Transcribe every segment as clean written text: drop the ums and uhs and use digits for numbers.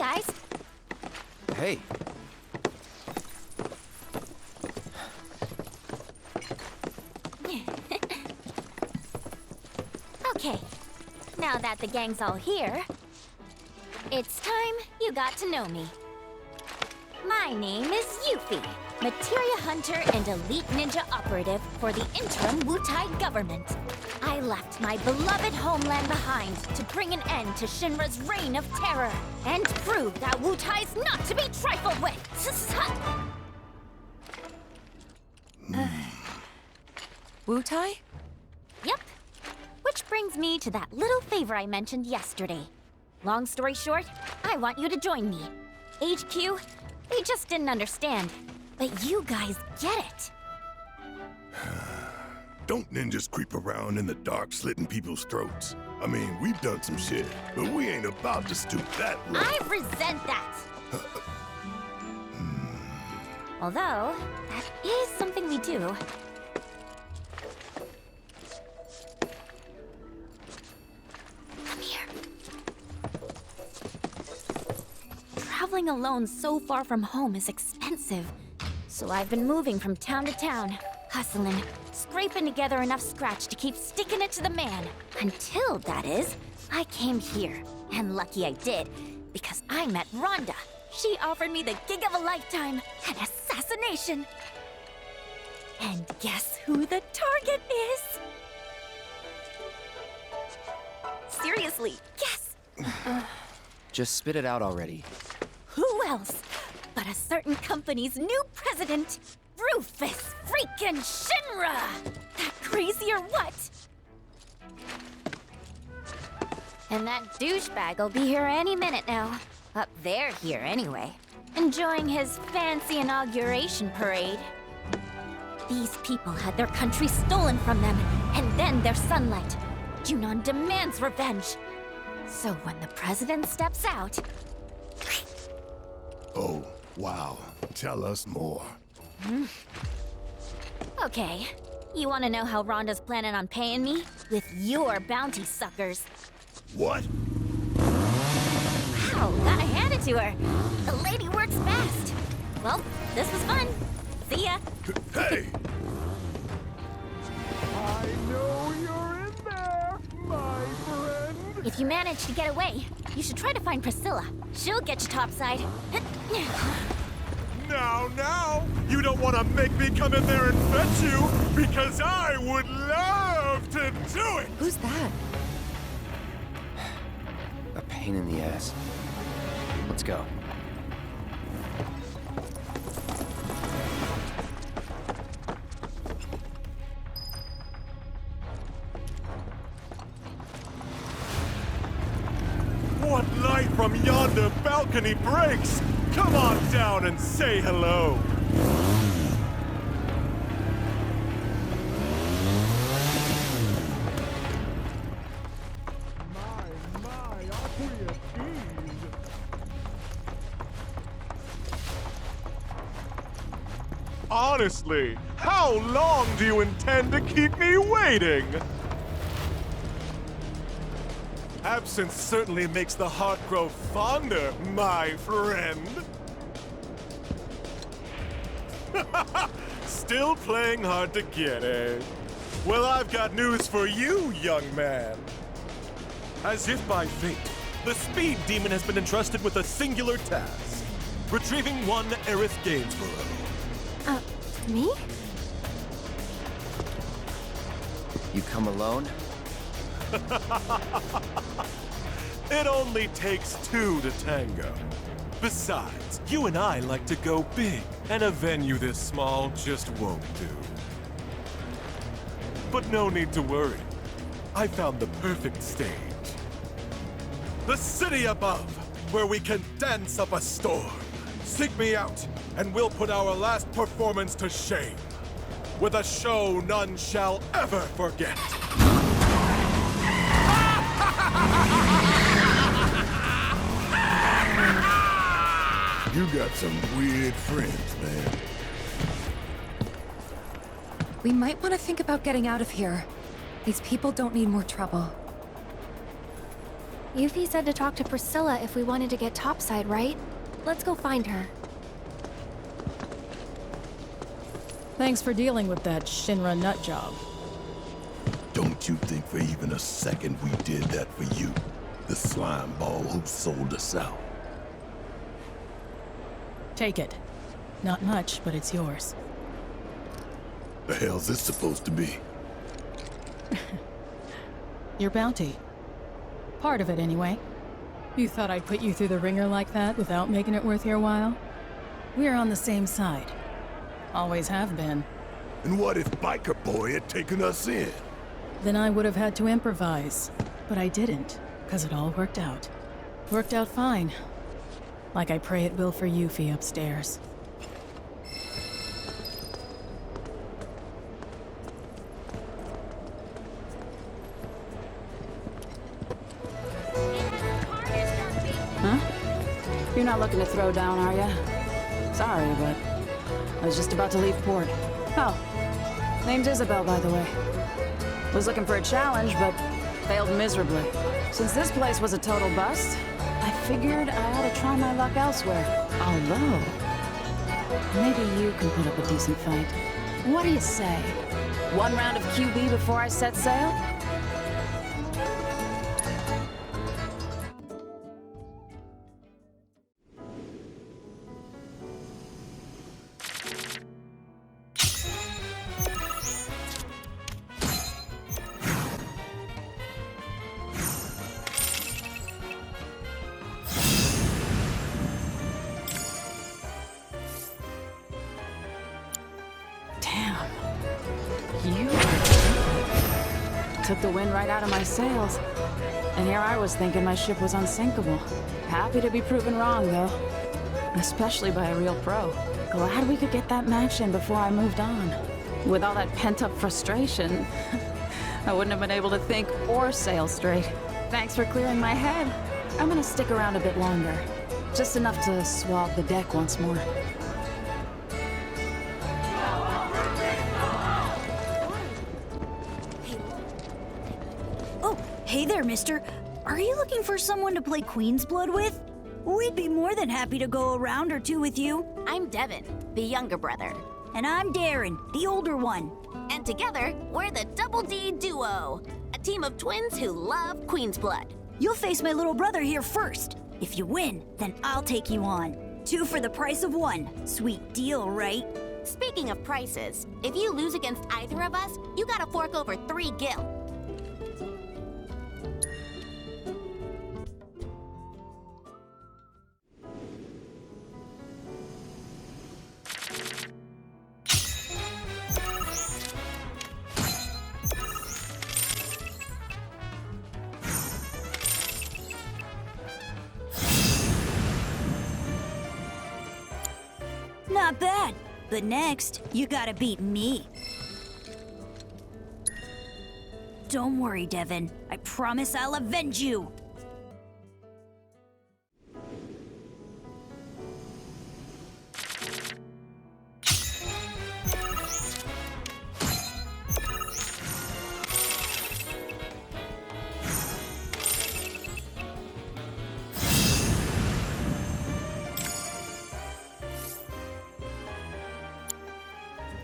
guys. Hey. Okay, now that the gang's all here, it's time you got to know me. My name is Yuffie, materia hunter and elite ninja operative for the interim Wutai government. I left my beloved homeland behind to bring an end to Shinra's reign of terror and prove that Wutai's not to be trifled with. Wutai? Yep. Which brings me to that little favor I mentioned yesterday. Long story short, I want you to join me. HQ, they just didn't understand. But you guys get it. Don't ninjas creep around in the dark slitting people's throats. I mean, we've done some shit, but we ain't about to stoop that low. I resent that! Although, that is something we do. Come here. Traveling alone so far from home is expensive. So I've been moving from town to town, hustling, scraping together enough scratch to keep sticking it to the man. Until, that is, I came here. And lucky I did, because I met Rhonda. She offered me the gig of a lifetime, an assassination. And guess who the target is? Seriously, guess. Just spit it out already. Who else but a certain company's new president, Rufus freaking Shinra! That crazy or what? And that douchebag will be here any minute now. Up there here anyway. Enjoying his fancy inauguration parade. These people had their country stolen from them, and then their sunlight. Junon demands revenge. So when the president steps out... Oh, wow. Tell us more. Okay. You want to know how Rhonda's planning on paying me? With your bounty suckers. What? Wow, gotta hand it to her. The lady works fast. Well, this was fun. See ya. Hey! I know you're in there, my friend. If you manage to get away, you should try to find Priscilla. She'll get you topside. Now, you don't want to make me come in there and fetch you, because I would love to do it! Who's that? A pain in the ass. Let's go. What light from yonder balcony breaks? Come on down and say hello. My, aren't we a tease? Honestly, how long do you intend to keep me waiting? Absence certainly makes the heart grow fonder, my friend. Still playing hard to get, eh? Well, I've got news for you, young man. As if by fate, the Speed Demon has been entrusted with a singular task. Retrieving one Aerith Gainsborough. Me? You come alone? It only takes two to tango. Besides, you and I like to go big, and a venue this small just won't do. But no need to worry. I found the perfect stage. The city above, where we can dance up a storm. Seek me out, and we'll put our last performance to shame. With a show none shall ever forget. You got some weird friends, man. We might want to think about getting out of here. These people don't need more trouble. Yuffie said to talk to Priscilla if we wanted to get topside, right? Let's go find her. Thanks for dealing with that Shinra nut job. Don't you think for even a second we did that for you? The slime ball who sold us out. Take it. Not much, but it's yours. The hell's this supposed to be? Your bounty. Part of it, anyway. You thought I'd put you through the ringer like that without making it worth your while? We're on the same side. Always have been. And what if Biker Boy had taken us in? Then I would have had to improvise. But I didn't, because it all worked out. Worked out fine. Like I pray it will for Yuffie upstairs. Huh? You're not looking to throw down, are ya? Sorry, but I was just about to leave port. Oh, name's Isabel, by the way. Was looking for a challenge, but failed miserably. Since this place was a total bust, I figured I ought to try my luck elsewhere. Although, maybe you can put up a decent fight. What do you say? One round of QB before I set sail? You took the wind right out of my sails. And here I was thinking my ship was unsinkable. Happy to be proven wrong, though. Especially by a real pro. Glad we could get that match in before I moved on. With all that pent-up frustration, I wouldn't have been able to think or sail straight. Thanks for clearing my head. I'm gonna stick around a bit longer. Just enough to swab the deck once more. Hey there, mister. Are you looking for someone to play Queen's Blood with? We'd be more than happy to go a round or two with you. I'm Devin, the younger brother. And I'm Darren, the older one. And together, we're the Double D Duo, a team of twins who love Queen's Blood. You'll face my little brother here first. If you win, then I'll take you on. 2 for the price of 1. Sweet deal, right? Speaking of prices, if you lose against either of us, you gotta fork over 3 gil. Not bad. But next, you gotta beat me. Don't worry, Devin. I promise I'll avenge you.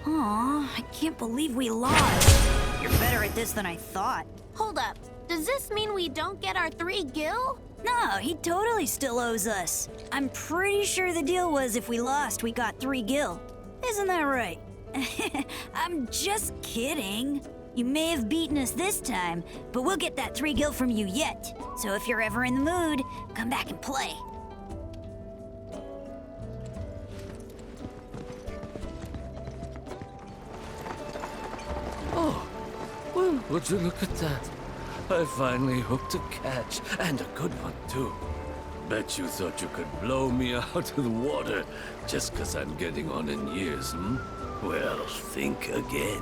Aw, I can't believe we lost. You're better at this than I thought. Hold up, does this mean we don't get our 3 gil? No, he totally still owes us. I'm pretty sure the deal was if we lost, we got 3 gil. Isn't that right? I'm just kidding. You may have beaten us this time, but we'll get that 3 gil from you yet. So if you're ever in the mood, come back and play. Oh, well, would you look at that? I finally hooked a catch, and a good one, too. Bet you thought you could blow me out of the water just 'cause I'm getting on in years, hmm? Well, think again.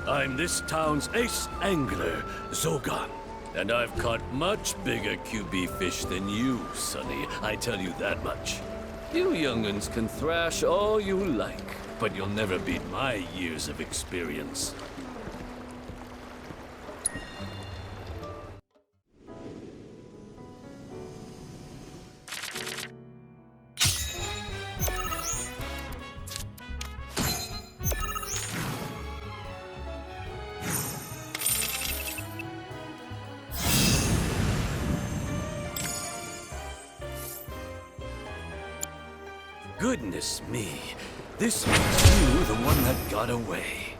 I'm this town's ace angler, Zogan, and I've caught much bigger QB fish than you, Sonny. I tell you that much. You young'uns can thrash all you like, but you'll never beat my years of experience. Goodness me. This makes you the one that got away.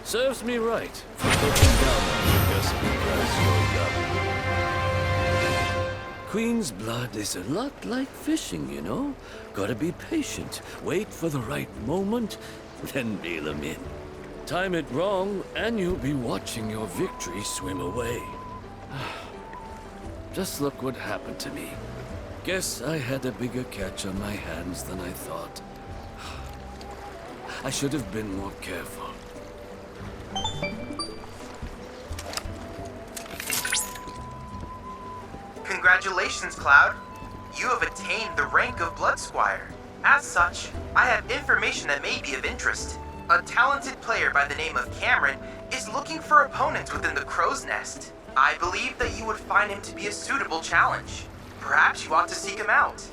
Serves me right for looking down on you just because you're young. Queen's blood is a lot like fishing, you know? Gotta be patient, wait for the right moment, then reel 'em in. Time it wrong, and you'll be watching your victory swim away. Just look what happened to me. Guess I had a bigger catch on my hands than I thought. I should have been more careful. Congratulations, Cloud. You have attained the rank of Blood Squire. As such, I have information that may be of interest. A talented player by the name of Cameron is looking for opponents within the Crow's Nest. I believe that you would find him to be a suitable challenge. Perhaps you ought to seek him out.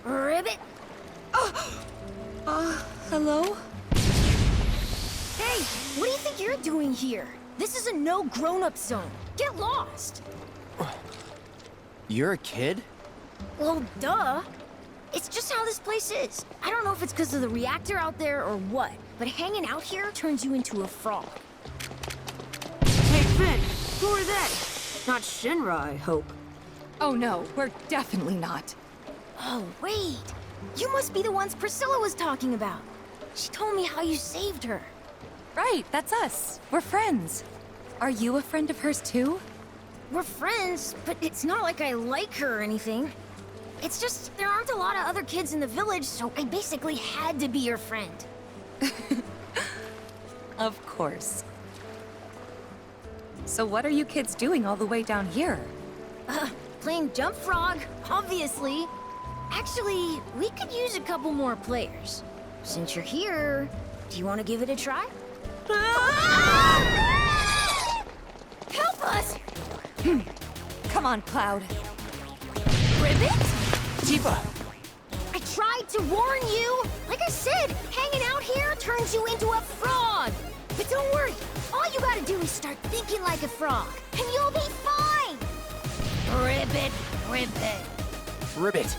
Ribbit? Hello? Hey, what do you think you're doing here? This is a no grown-up zone. Get lost! You're a kid? Well, duh. It's just how this place is. I don't know if it's because of the reactor out there or what, but hanging out here turns you into a frog. Hey, Finn, who are they? Not Shinra, I hope. Oh no, we're definitely not. Oh, wait. You must be the ones Priscilla was talking about. She told me how you saved her. Right, that's us. We're friends. Are you a friend of hers too? We're friends, but it's not like I like her or anything. It's just there aren't a lot of other kids in the village, so I basically had to be your friend. Of course. So what are you kids doing all the way down here? Playing jump frog, obviously. Actually, we could use a couple more players. Since you're here, do you want to give it a try? Help us! Come on, Cloud. Ribbit? Tifa! I tried to warn you! Like I said, hanging out here turns you into a frog! But don't worry, all you gotta do is start thinking like a frog, and you'll be fine! Ribbit, ribbit. Ribbit!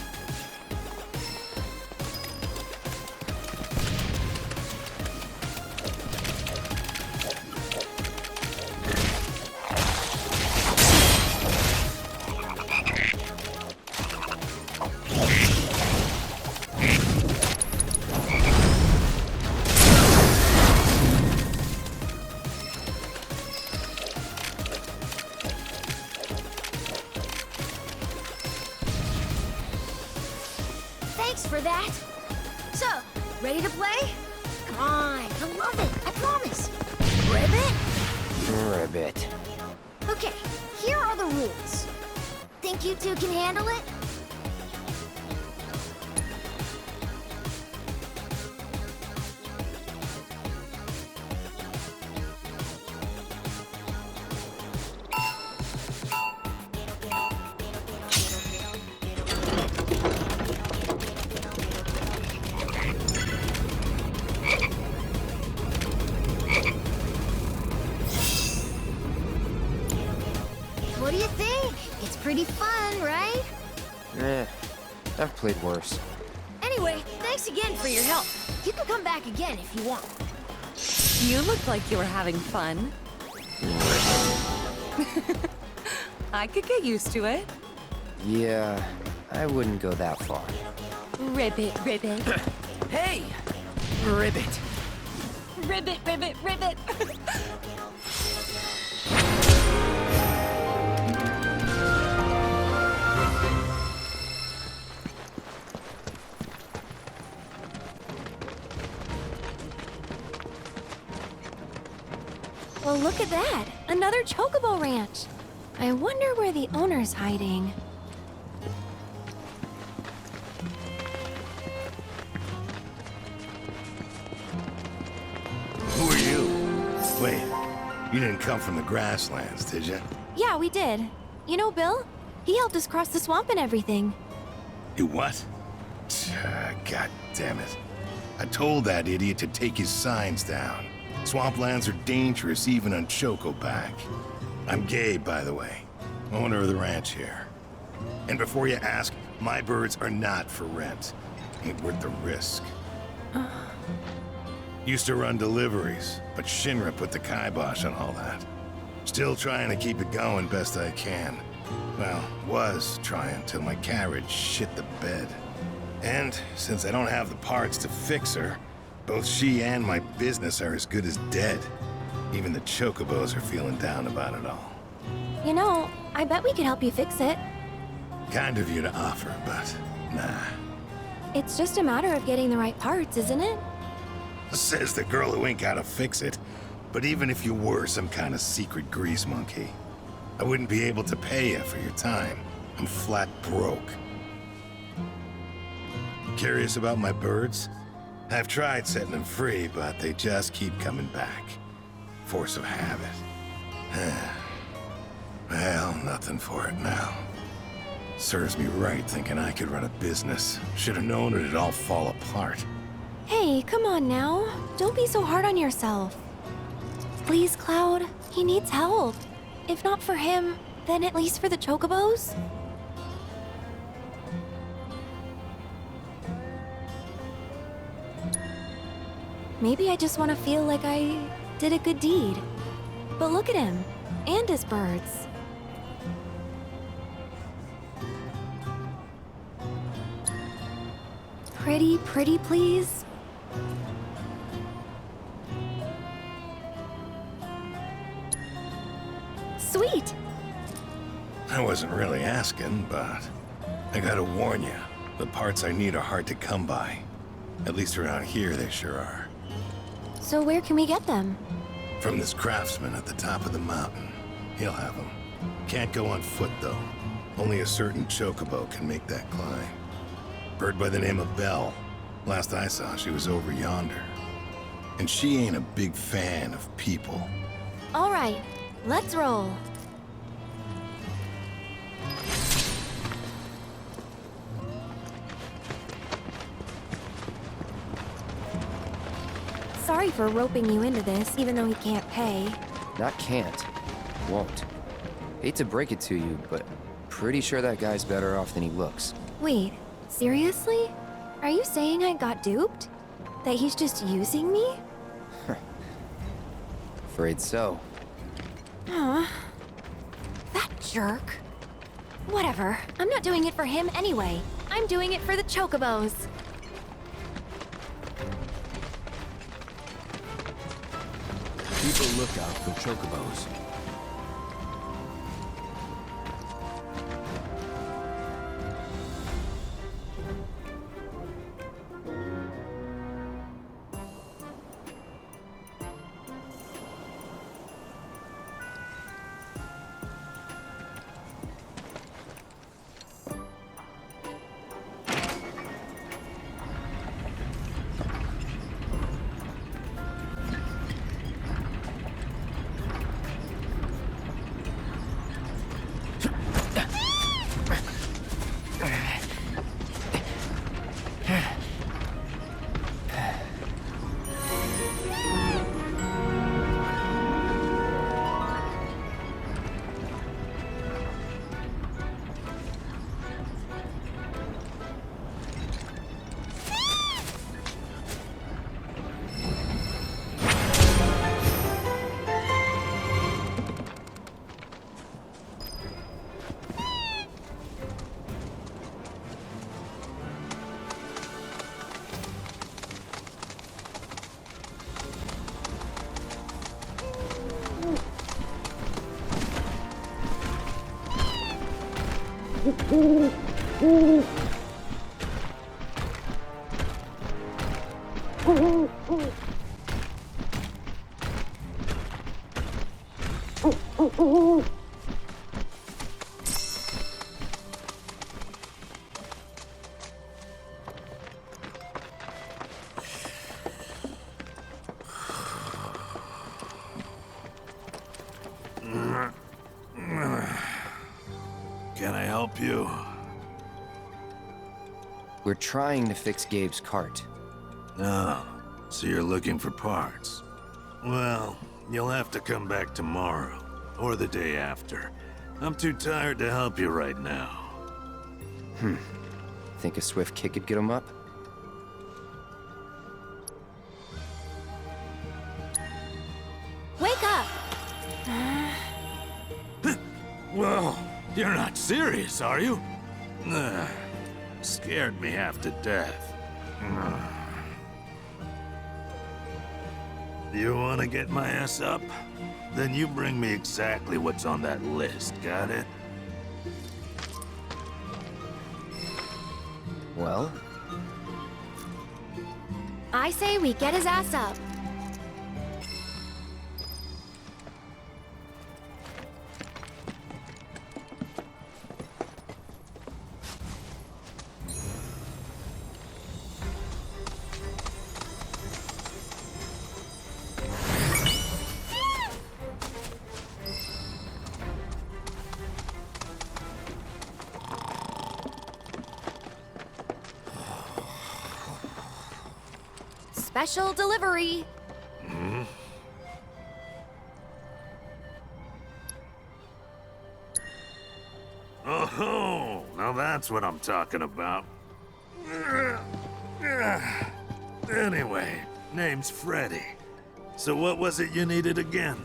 Thanks for that. So, ready to play? Come on, I love it, I promise. Ribbit? Ribbit. Okay, here are the rules. Think you two can handle it? What do you think? It's pretty fun, right? I've played worse. Anyway, thanks again for your help. You can come back again if you want. You looked like you were having fun. I could get used to it. Yeah, I wouldn't go that far. Ribbit, ribbit. Hey! Ribbit! Ribbit, ribbit, ribbit. Well, look at that. Another Chocobo Ranch. I wonder where the owner's hiding. Who are you? Wait, you didn't come from the grasslands, did you? Yeah, we did. You know Bill? He helped us cross the swamp and everything. You what? God damn it. I told that idiot to take his signs down. Swamplands are dangerous even on Chocoback. I'm Gabe, by the way, owner of the ranch here. And before you ask, my birds are not for rent. Ain't worth the risk. Used to run deliveries, but Shinra put the kibosh on all that. Still trying to keep it going best I can. Well, was trying till my carriage shit the bed. And since I don't have the parts to fix her, both she and my business are as good as dead. Even the chocobos are feeling down about it all. You know, I bet we could help you fix it. Kind of you to offer, but nah. It's just a matter of getting the right parts, isn't it? Says the girl who ain't gotta fix it. But even if you were some kind of secret grease monkey, I wouldn't be able to pay you for your time. I'm flat broke. Curious about my birds? I've tried setting them free, but they just keep coming back. Force of habit. Well, nothing for it now. Serves me right thinking I could run a business. Should have known it'd all fall apart. Hey, come on now. Don't be so hard on yourself. Please, Cloud. He needs help. If not for him, then at least for the chocobos. Maybe I just want to feel like I did a good deed. But look at him, and his birds. Pretty, pretty, please. Sweet! I wasn't really asking, but I gotta warn you, the parts I need are hard to come by. At least around here, they sure are. So where can we get them? From this craftsman at the top of the mountain. He'll have them. Can't go on foot, though. Only a certain chocobo can make that climb. Bird by the name of Belle. Last I saw, she was over yonder. And she ain't a big fan of people. All right, let's roll. Sorry for roping you into this, even though he can't pay. Not can't. Won't. Hate to break it to you, but pretty sure that guy's better off than he looks. Wait, seriously? Are you saying I got duped? That he's just using me? Afraid so. Aw. That jerk. Whatever. I'm not doing it for him anyway. I'm doing it for the chocobos. Keep a lookout for chocobos. Can I help you? We're trying to fix Gabe's cart. Oh, so you're looking for parts. Well, you'll have to come back tomorrow, or the day after. I'm too tired to help you right now. Think a swift kick could get him up? Wake up! Whoa, you're not serious, are you? Scared me half to death. You want to get my ass up? Then you bring me exactly what's on that list, got it? Well, I say we get his ass up. Special delivery. Oh, now that's what I'm talking about. Anyway, name's Freddy. So what was it you needed again?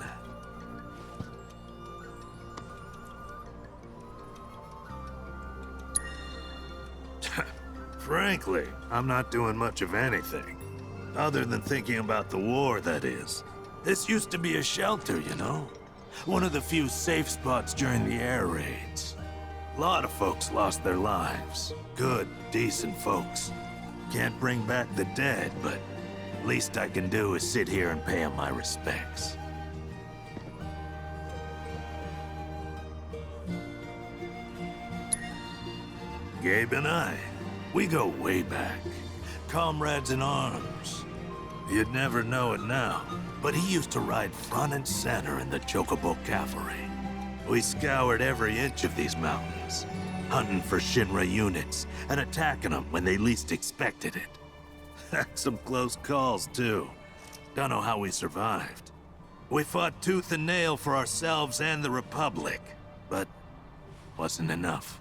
Frankly, I'm not doing much of anything. Other than thinking about the war, that is. This used to be a shelter, you know? One of the few safe spots during the air raids. A lot of folks lost their lives. Good, decent folks. Can't bring back the dead, but least I can do is sit here and pay them my respects. Gabe and I, we go way back. Comrades in arms. You'd never know it now, but he used to ride front and center in the Chocobo Cavalry. We scoured every inch of these mountains, hunting for Shinra units and attacking them when they least expected it. Some close calls, too. Don't know how we survived. We fought tooth and nail for ourselves and the Republic, but wasn't enough.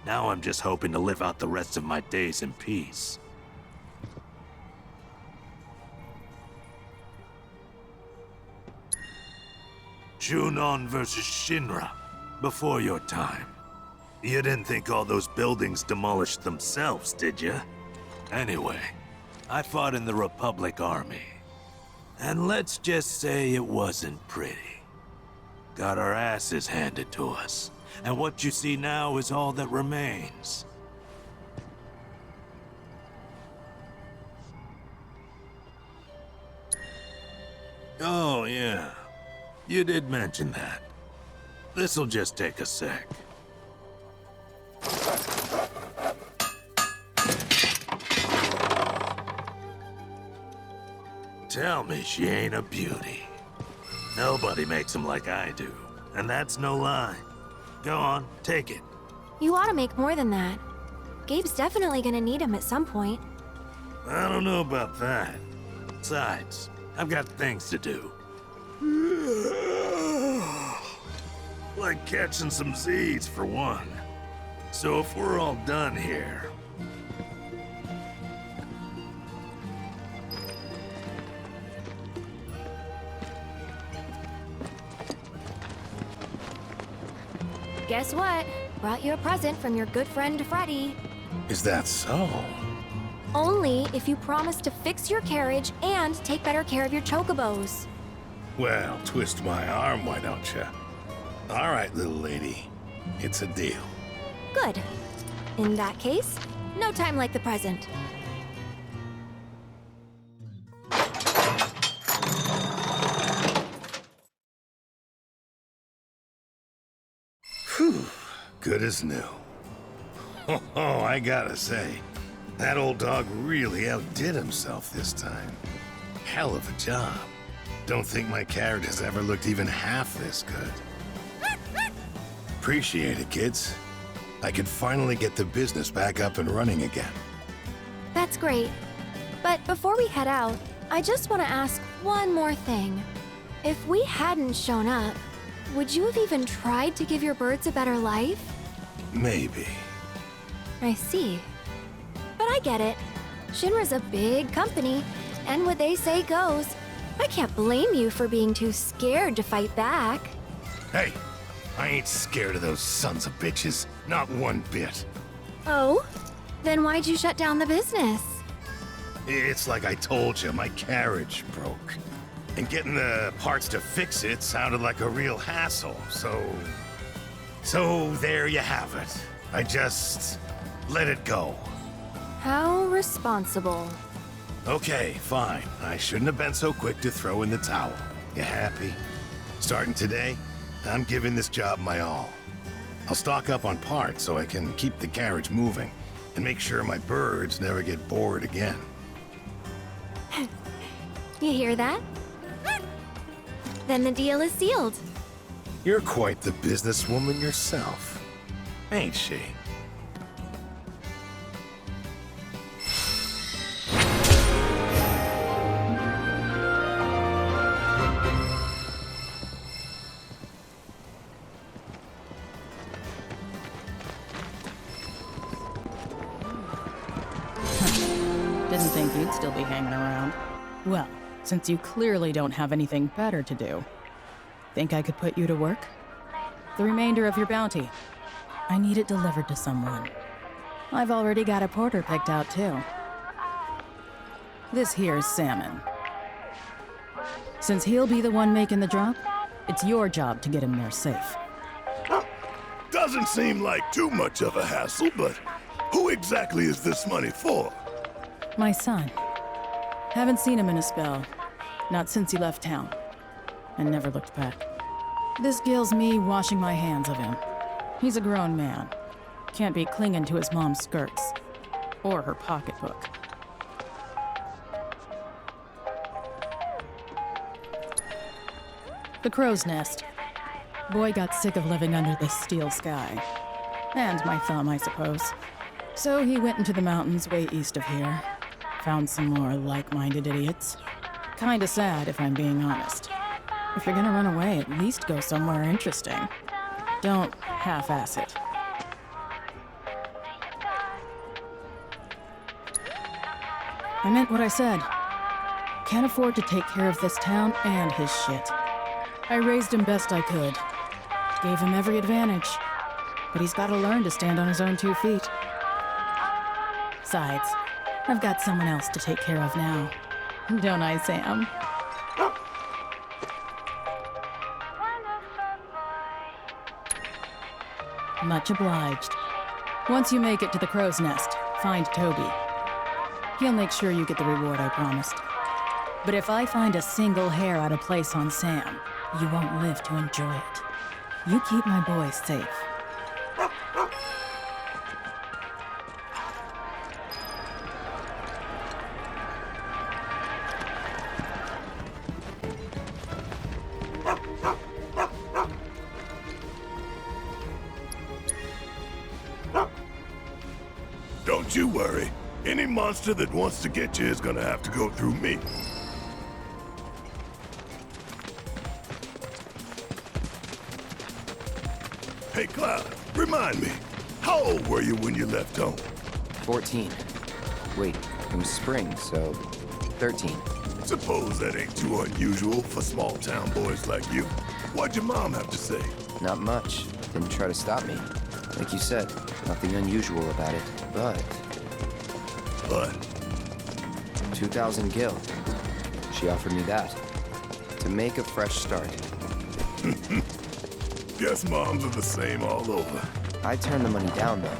Now I'm just hoping to live out the rest of my days in peace. Junon versus Shinra, before your time. You didn't think all those buildings demolished themselves, did you? Anyway, I fought in the Republic Army. And let's just say it wasn't pretty. Got our asses handed to us. And what you see now is all that remains. Oh, yeah. You did mention that. This'll just take a sec. Tell me she ain't a beauty. Nobody makes them like I do, and that's no lie. Go on, take it. You ought to make more than that. Gabe's definitely gonna need him at some point. I don't know about that. Besides, I've got things to do. Like catching some Z's, for one. So if we're all done here... Guess what? Brought you a present from your good friend Freddy. Is that so? Only if you promise to fix your carriage and take better care of your chocobos. Well, twist my arm, why don't you? All right, little lady. It's a deal. Good. In that case, no time like the present. Whew. Good as new. Oh, I gotta say, that old dog really outdid himself this time. Hell of a job. Don't think my carrot has ever looked even half this good. Appreciate it, kids. I could finally get the business back up and running again. That's great. But before we head out, I just want to ask one more thing. If we hadn't shown up, would you have even tried to give your birds a better life? Maybe. I see. But I get it. Shinra's a big company, and what they say goes. I can't blame you for being too scared to fight back. Hey, I ain't scared of those sons of bitches. Not one bit. Oh? Then why'd you shut down the business? It's like I told you, my carriage broke. And getting the parts to fix it sounded like a real hassle, So there you have it. I just let it go. How responsible. Okay, fine. I shouldn't have been so quick to throw in the towel. You happy? Starting today, I'm giving this job my all. I'll stock up on parts so I can keep the carriage moving and make sure my birds never get bored again. You hear that? Then the deal is sealed. You're quite the businesswoman yourself, ain't she? Didn't think you'd still be hanging around. Well, since you clearly don't have anything better to do, think I could put you to work? The remainder of your bounty. I need it delivered to someone. I've already got a porter picked out, too. This here's Salmon. Since he'll be the one making the drop, it's your job to get him there safe. Doesn't seem like too much of a hassle, but who exactly is this money for? My son. Haven't seen him in a spell. Not since he left town. And never looked back. This gills me washing my hands of him. He's a grown man. Can't be clinging to his mom's skirts. Or her pocketbook. The crow's nest. Boy got sick of living under this steel sky. And my thumb, I suppose. So he went into the mountains way east of here. Found some more like-minded idiots. Kinda sad, if I'm being honest. If you're gonna run away, at least go somewhere interesting. Don't half-ass it. I meant what I said. Can't afford to take care of this town and his shit. I raised him best I could. Gave him every advantage. But he's gotta learn to stand on his own 2 feet. Besides, I've got someone else to take care of now. Don't I, Sam? Much obliged. Once you make it to the crow's nest, find Toby. He'll make sure you get the reward I promised. But if I find a single hair out of place on Sam, you won't live to enjoy it. You keep my boys safe. Don't you worry. Any monster that wants to get you is gonna have to go through me. Hey, Cloud, remind me, how old were you when you left home? 14. Wait, it was spring, so 13. Suppose that ain't too unusual for small-town boys like you. What'd your mom have to say? Not much. Didn't try to stop me. Like you said, nothing unusual about it, but... But? 2,000 gil. She offered me that. To make a fresh start. Guess moms are the same all over. I turned the money down, though.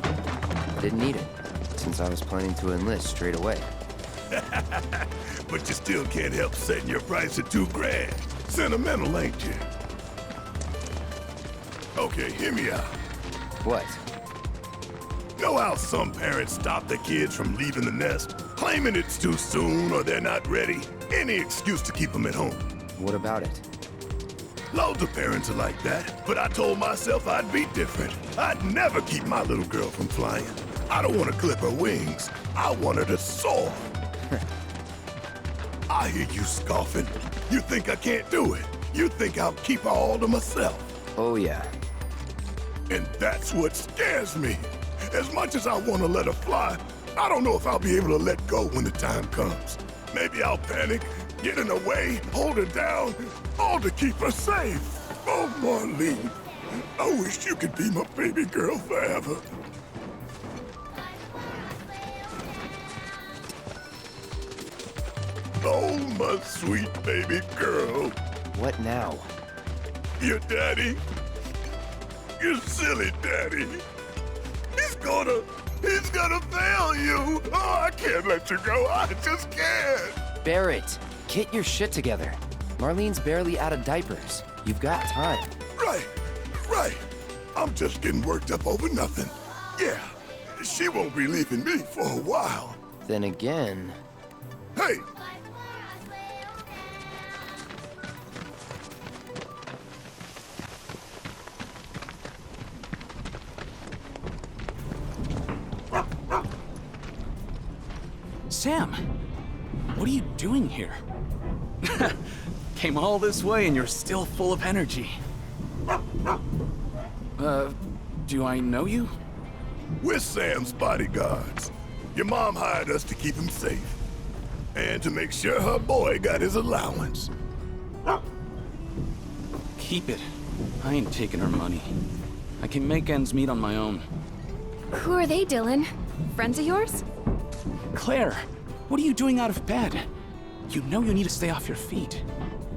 I didn't need it, since I was planning to enlist straight away. But you still can't help setting your price at $2,000. Sentimental, ain't you? Okay, hear me out. What? Know how some parents stop their kids from leaving the nest, claiming it's too soon or they're not ready? Any excuse to keep them at home. What about it? Loads of parents are like that, but I told myself I'd be different. I'd never keep my little girl from flying. I don't want to clip her wings. I want her to soar. I hear you scoffing. You think I can't do it. You think I'll keep her all to myself. Oh, yeah. And that's what scares me. As much as I want to let her fly, I don't know if I'll be able to let go when the time comes. Maybe I'll panic, get in her way, hold her down, all to keep her safe. Oh, Marlene, I wish you could be my baby girl forever. Oh, my sweet baby girl. What now? Your daddy. Your silly daddy. He's gonna fail you. Oh, I can't let you go. I just can't. Barrett, get your shit together. Marlene's barely out of diapers. You've got time. Right. I'm just getting worked up over nothing. Yeah, she won't be leaving me for a while. Then again... Hey! Sam, what are you doing here? Came all this way and you're still full of energy. Do I know you? We're Sam's bodyguards. Your mom hired us to keep him safe. And to make sure her boy got his allowance. Keep it. I ain't taking her money. I can make ends meet on my own. Who are they, Dylan? Friends of yours? Claire, what are you doing out of bed? You know you need to stay off your feet.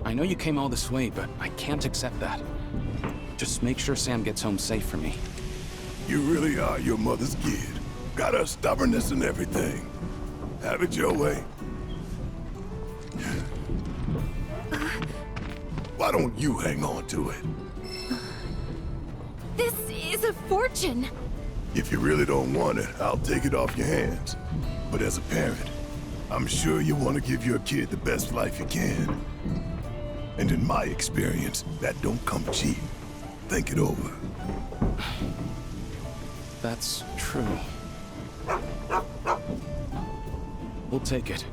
I know you came all this way, but I can't accept that. Just make sure Sam gets home safe for me. You really are your mother's kid. Got her stubbornness and everything. Have it your way. Why don't you hang on to it? This is a fortune. If you really don't want it, I'll take it off your hands. But as a parent, I'm sure you want to give your kid the best life you can. And in my experience, that don't come cheap. Think it over. That's true. We'll take it.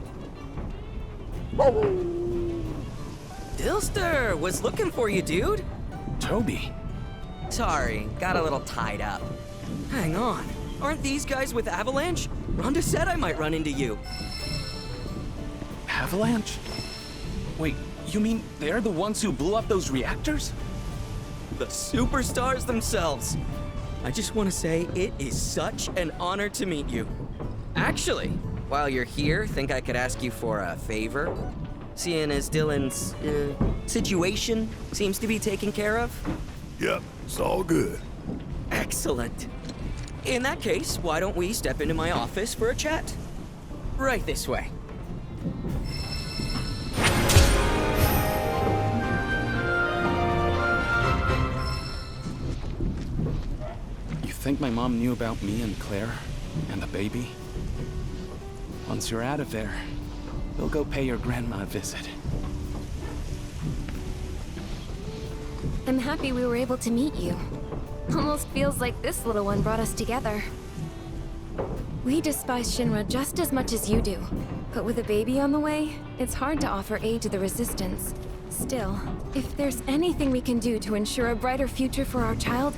Dilster, was looking for you, dude. Toby. Sorry, got a little tied up. Hang on, aren't these guys with Avalanche? Rhonda said I might run into you. Avalanche? Wait, you mean they're the ones who blew up those reactors? The superstars themselves. I just want to say it is such an honor to meet you. Actually, while you're here, think I could ask you for a favor? Seeing as Dylan's, situation seems to be taken care of? Yep, it's all good. Excellent. In that case, why don't we step into my office for a chat? Right this way. You think my mom knew about me and Claire and the baby? Once you're out of there, we'll go pay your grandma a visit. I'm happy we were able to meet you. Almost feels like this little one brought us together. We despise Shinra just as much as you do. But with a baby on the way, it's hard to offer aid to the Resistance. Still, if there's anything we can do to ensure a brighter future for our child,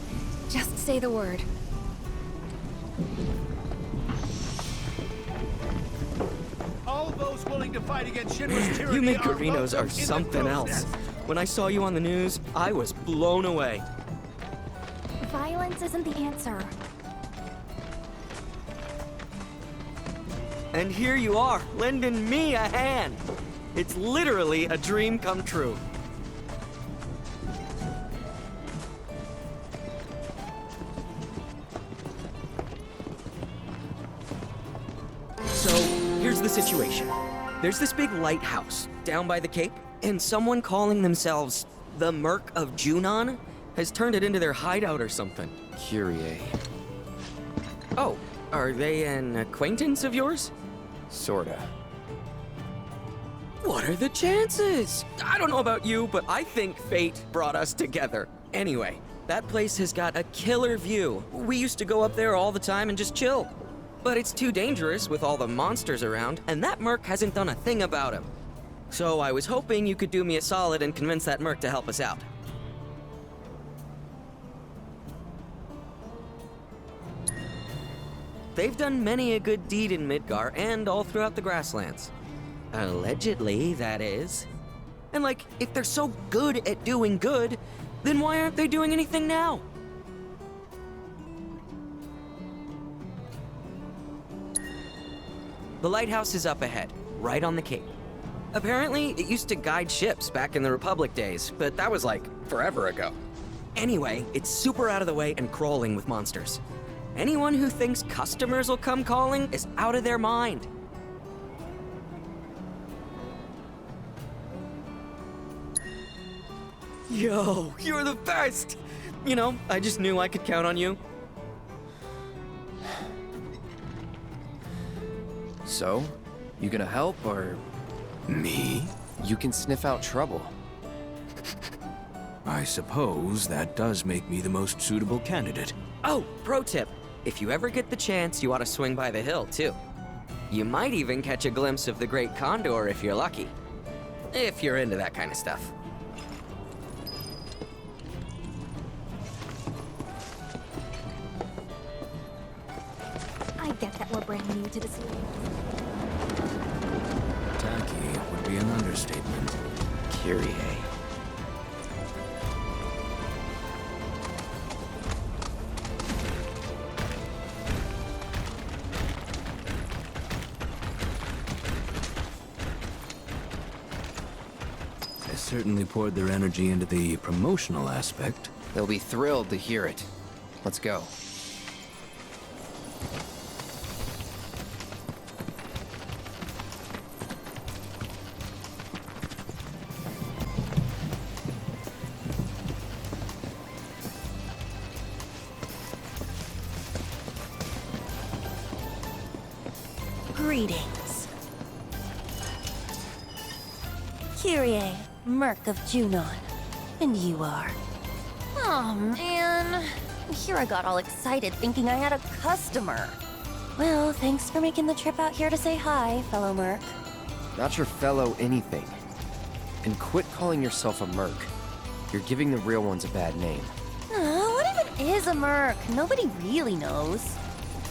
just say the word. All those willing to fight against Shinra's tyranny You are Migorinos welcome are in the something else. process. When I saw you on the news, I was blown away. Violence isn't the answer. And here you are, lending me a hand. It's literally a dream come true. So, here's the situation. There's this big lighthouse down by the Cape, and someone calling themselves the Merc of Junon has turned it into their hideout or something. Kyrie. Oh, are they an acquaintance of yours? Sorta. What are the chances? I don't know about you, but I think fate brought us together. Anyway, that place has got a killer view. We used to go up there all the time and just chill. But it's too dangerous with all the monsters around, and that merc hasn't done a thing about him. So I was hoping you could do me a solid and convince that merc to help us out. They've done many a good deed in Midgar and all throughout the grasslands. Allegedly, that is. And like, if they're so good at doing good, then why aren't they doing anything now? The lighthouse is up ahead, right on the cape. Apparently, it used to guide ships back in the Republic days, but that was like forever ago. Anyway, it's super out of the way and crawling with monsters. Anyone who thinks customers will come calling is out of their mind. Yo, you're the best! You know, I just knew I could count on you. So, you gonna help, or... Me? You can sniff out trouble. I suppose that does make me the most suitable candidate. Oh, pro tip. If you ever get the chance, you ought to swing by the hill, too. You might even catch a glimpse of the Great Condor if you're lucky. If you're into that kind of stuff. I get that we're brand new to the city. Tacky would be an understatement. Kyrie. They certainly poured their energy into the promotional aspect. They'll be thrilled to hear it. Let's go. Greetings. Kyrie, Merc of Junon. And you are? Oh, man. Here I got all excited thinking I had a customer. Well, thanks for making the trip out here to say hi, fellow Merc. Not your fellow anything. And quit calling yourself a merc. You're giving the real ones a bad name. What even is a Merc? Nobody really knows.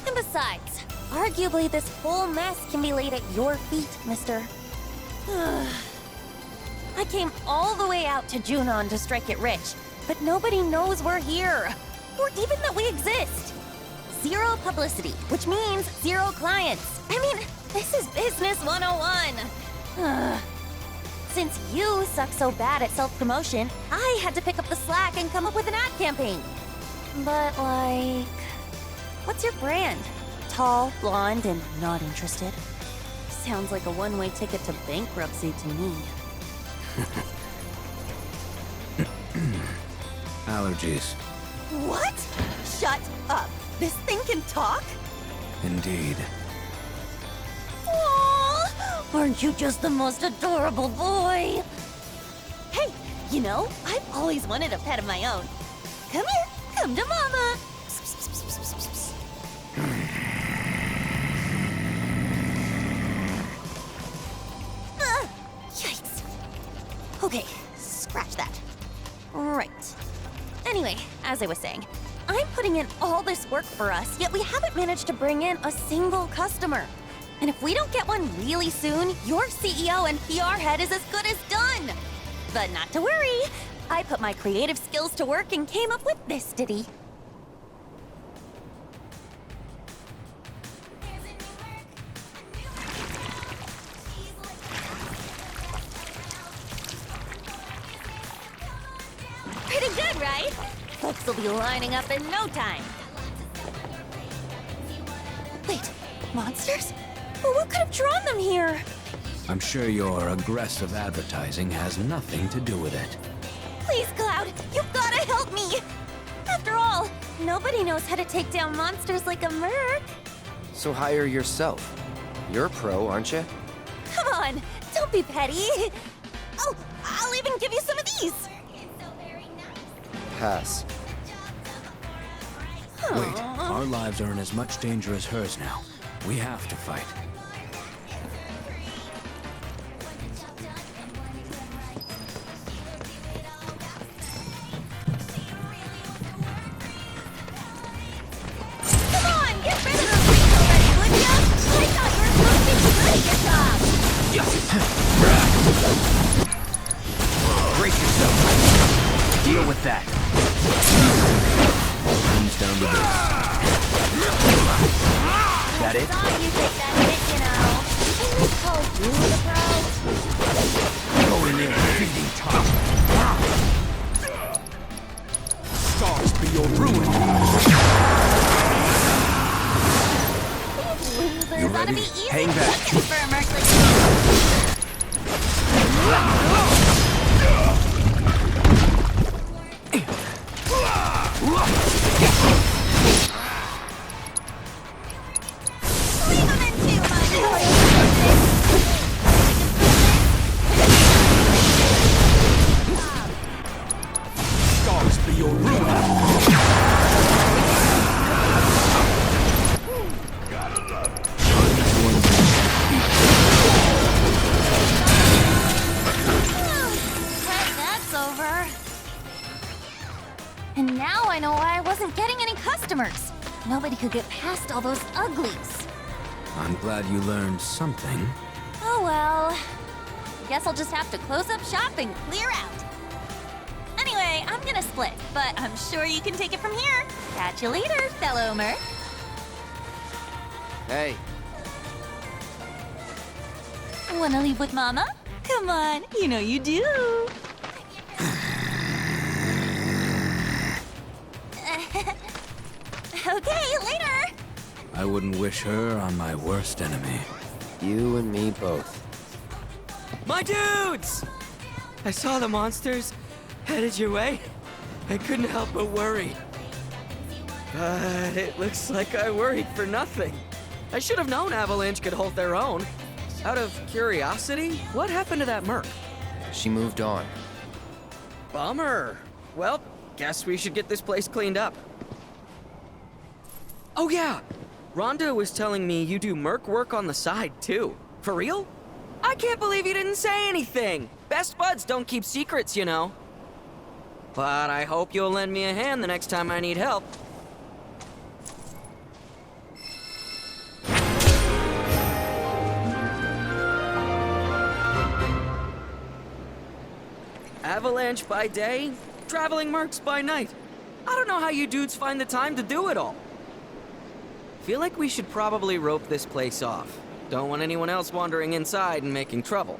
And besides, arguably this whole mess can be laid at your feet, mister. I came all the way out to Junon to strike it rich, but nobody knows we're here. Or even that we exist. Zero publicity, which means zero clients. I mean, this is business 101. Since you suck so bad at self-promotion, I had to pick up the slack and come up with an ad campaign. But like, what's your brand? Tall, blonde, and not interested. Sounds like a one-way ticket to bankruptcy to me. Allergies. What? Shut up. This thing can talk? Indeed. Aww, aren't you just the most adorable boy? Hey, you know, I've always wanted a pet of my own. Come here, come to mama. Yikes. Okay, scratch that. Right. Anyway, as I was saying, I'm putting in all this work for us, yet we haven't managed to bring in a single customer. And if we don't get one really soon, your CEO and PR head is as good as done. But not to worry. I put my creative skills to work and came up with this ditty. Pretty good, right? Folks will be lining up in no time. Wait, monsters? Well, what could have drawn them here? I'm sure your aggressive advertising has nothing to do with it. Please, Cloud, you've gotta help me! After all, nobody knows how to take down monsters like a merc. So hire yourself. You're a pro, aren't you? Come on, don't Don't be petty. Oh, I'll even give you some of these. Pass. Wait, our lives are in as much danger as hers now. We have to fight. Come on, get rid of those things already, would ya? I thought you were supposed to be good at your job. Brace yourself. Deal with that. Comes down to this. That it? Thought you take that hit, you know. Can we call you the pro? Go in there, feeding top. Stars be your ruin. Losers ought to be easy Hang back. pickings for a merc like Leave him in too, my boy. Stars be your ruin. That's over. And now I know why I wasn't getting any customers. Nobody could get past all those uglies. I'm glad you learned something. Oh well. Guess I'll just have to close up shop and clear out. Anyway, I'm gonna split, but I'm sure you can take it from here. Catch you later, fellow merc. Hey, Wanna leave with Mama? Come on, you know you do. Okay, later. I wouldn't wish her on my worst enemy. you and me both. My dudes! I saw the monsters headed your way. I couldn't help but worry. But it looks like I worried for nothing. I should have known Avalanche could hold their own. Out of curiosity, what happened to that merc? She moved on. Bummer. Well, guess we should get this place cleaned up. Oh yeah! Rhonda was telling me you do merc work on the side, too. For real? I can't believe you didn't say anything! Best buds don't keep secrets, you know. But I hope you'll lend me a hand the next time I need help. Avalanche by day, traveling mercs by night. I don't know how you dudes find the time to do it all. Feel like we should probably rope this place off. Don't want anyone else wandering inside and making trouble.